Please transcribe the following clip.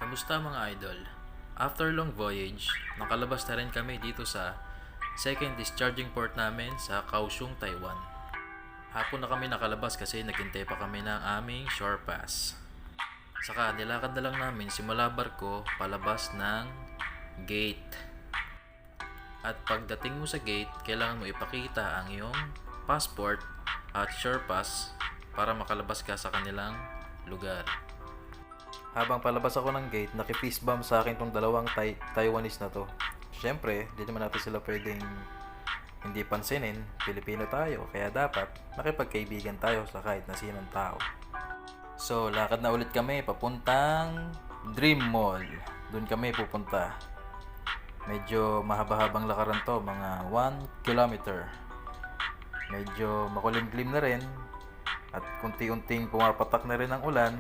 Kamusta mga idol? After long voyage, nakalabas na rin kami dito sa second discharging port namin sa Kaohsiung, Taiwan. Hapon na kami nakalabas kasi naghintay pa kami ng aming shore pass. Saka nilakad na lang namin simula barko palabas ng gate. At pagdating mo sa gate, kailangan mo ipakita ang iyong passport at shore pass para makalabas ka sa kanilang lugar. Habang palabas ako ng gate, naki-fist bump sa akin tong dalawang Taiwanese na to. Siyempre, di naman natin sila pwedeng hindi pansinin. Pilipino tayo, kaya dapat makipagkaibigan tayo sa kahit na sinong tao. So, lakad na ulit kami papuntang Dream Mall. Doon kami pupunta. Medyo mahaba-habang lakaran to, mga 1 kilometer. Medyo makulimlim na rin at kunti-unting pumapatak na rin ang ulan.